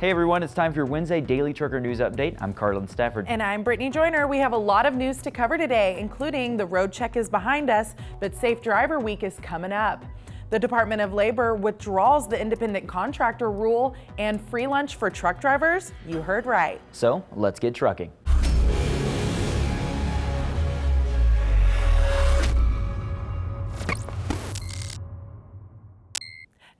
Hey everyone, it's time for your Wednesday Daily Trucker News Update. I'm Carlin Stafford. And I'm Britnee Joyner. We have a lot of news to cover today, including the Roadcheck is behind us, but Safe Driver Week is coming up. The Department of Labor withdraws the Independent Contractor Rule and free lunch for truck drivers. You heard right. So let's get trucking.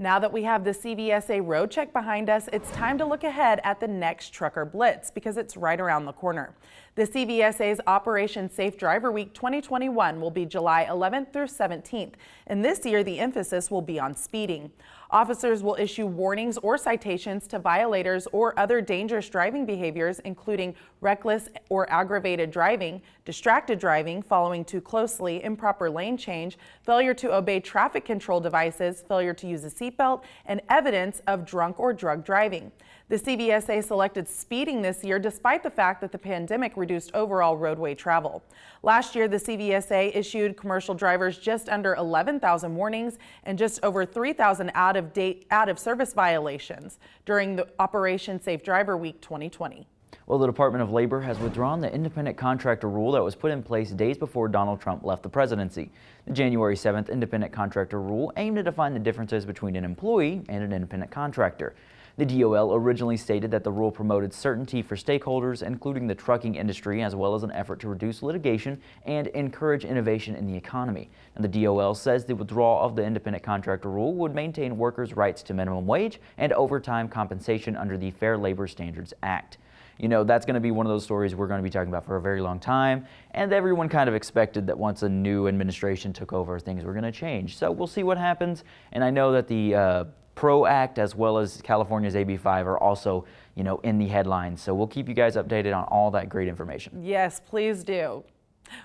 Now that we have the Cvsa Roadcheck behind us, it's time to look ahead at the next Trucker Blitz because it's right around the corner. The Cvsa's Operation Safe Driver Week 2021 will be July 11th through 17th, and this year the emphasis will be on speeding. Officers will issue warnings or citations to violators or other dangerous driving behaviors, including reckless or aggravated driving, distracted driving, following too closely, improper lane change, failure to obey traffic control devices, failure to use a seatbelt, and evidence of drunk or drug driving. The Cvsa selected speeding this year despite the fact that the pandemic reduced overall roadway travel. Last year, the Cvsa issued commercial drivers just under 11,000 warnings and just over 3,000 out of service violations during the Operation Safe Driver Week 2020. Well, the Department of Labor has withdrawn the Independent Contractor Rule that was put in place days before Donald Trump left the presidency. The January 7th Independent Contractor Rule aimed to define the differences between an employee and an independent contractor. The DOL originally stated that the rule promoted certainty for stakeholders, including the trucking industry, as well as an effort to reduce litigation and encourage innovation in the economy. And the DOL says the withdrawal of the Independent Contractor Rule would maintain workers' rights to minimum wage and overtime compensation under the Fair Labor Standards Act. You know, that's going to be one of those stories we're going to be talking about for a very long time, and everyone kind of expected that once a new administration took over, things were going to change. So we'll see what happens, and I know that the PRO Act as well as California's AB 5 are also, in the headlines. So we'll keep you guys updated on all that great information. Yes, please do.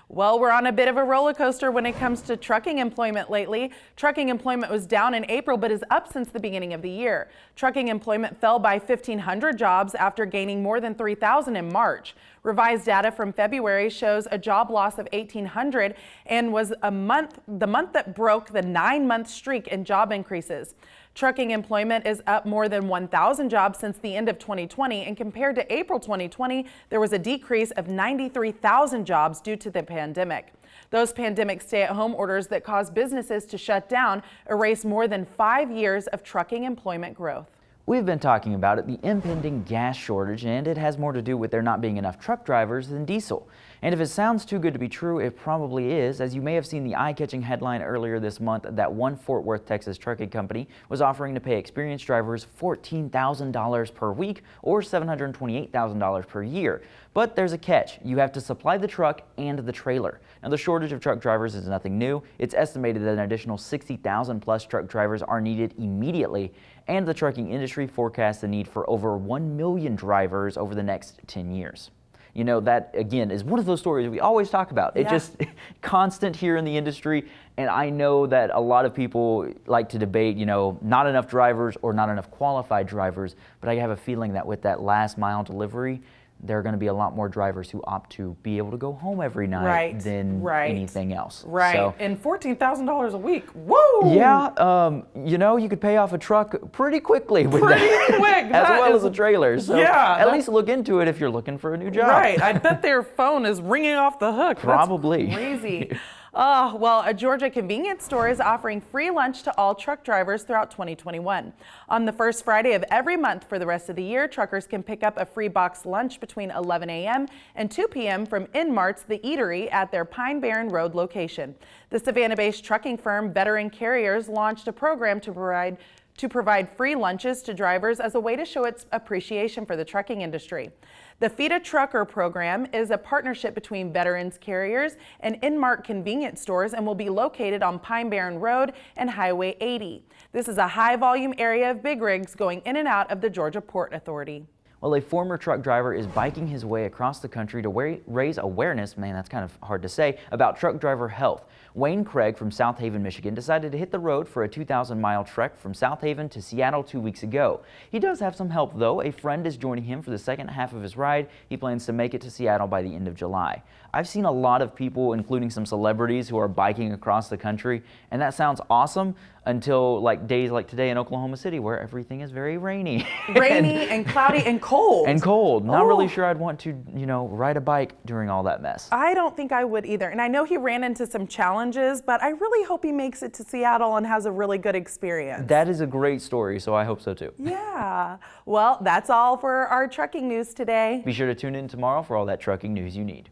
Well, we're on a bit of a roller coaster when it comes to trucking employment lately. Trucking employment was down in April, but is up since the beginning of the year. Trucking employment fell by 1,500 jobs after gaining more than 3,000 in March. Revised data from February shows a job loss of 1,800 and was the month that broke the 9-month streak in job increases. Trucking employment is up more than 1,000 jobs since the end of 2020, and compared to April 2020, there was a decrease of 93,000 jobs due to the pandemic. Those pandemic stay-at-home orders that caused businesses to shut down erased more than 5 years of trucking employment growth. We've been talking about it, the impending gas shortage, and it has more to do with there not being enough truck drivers than diesel. And if it sounds too good to be true, it probably is, as you may have seen the eye-catching headline earlier this month that one Fort Worth, Texas trucking company was offering to pay experienced drivers $14,000 per week or $728,000 per year. But there's a catch. You have to supply the truck and the trailer. Now, the shortage of truck drivers is nothing new. It's estimated that an additional 60,000 plus truck drivers are needed immediately, and the trucking industry forecasts the need for over 1 million drivers over the next 10 years. You know, that, again, is one of those stories we always talk about. It's just constant here in the industry, and I know that a lot of people like to debate, not enough drivers or not enough qualified drivers, but I have a feeling that with that last mile delivery, there are going to be a lot more drivers who opt to be able to go home every night than anything else. Right. So, and $14,000 a week. Woo! Yeah. You could pay off a truck pretty quickly with that, as well as a trailer. So at least look into it if you're looking for a new job. Right. I bet their phone is ringing off the hook. Probably. That's crazy. Well, a Georgia convenience store is offering free lunch to all truck drivers throughout 2021. On the first Friday of every month for the rest of the year, truckers can pick up a free box lunch between 11 a.m. and 2 p.m. from Inmart's The Eatery at their Pine Barren Road location. The Savannah-based trucking firm Veteran Carriers launched a program to provide free lunches to drivers as a way to show its appreciation for the trucking industry. The Feed a Trucker program is a partnership between Veterans Carriers and Inmart convenience stores and will be located on Pine Barren Road and Highway 80. This is a high-volume area of big rigs going in and out of the Georgia Port Authority. Well, a former truck driver is biking his way across the country to raise awareness, man, that's kind of hard to say, about truck driver health. Wayne Craig from South Haven, Michigan decided to hit the road for a 2,000-mile trek from South Haven to Seattle 2 weeks ago. He does have some help though. A friend is joining him for the second half of his ride. He plans to make it to Seattle by the end of July. I've seen a lot of people, including some celebrities, who are biking across the country, and that sounds awesome until days like today in Oklahoma City where everything is very rainy. Rainy and cloudy and cold. And cold. Not really sure I'd want to, ride a bike during all that mess. I don't think I would either. And I know he ran into some challenges, but I really hope he makes it to Seattle and has a really good experience. That is a great story, so I hope so too. Yeah. Well, that's all for our trucking news today. Be sure to tune in tomorrow for all that trucking news you need.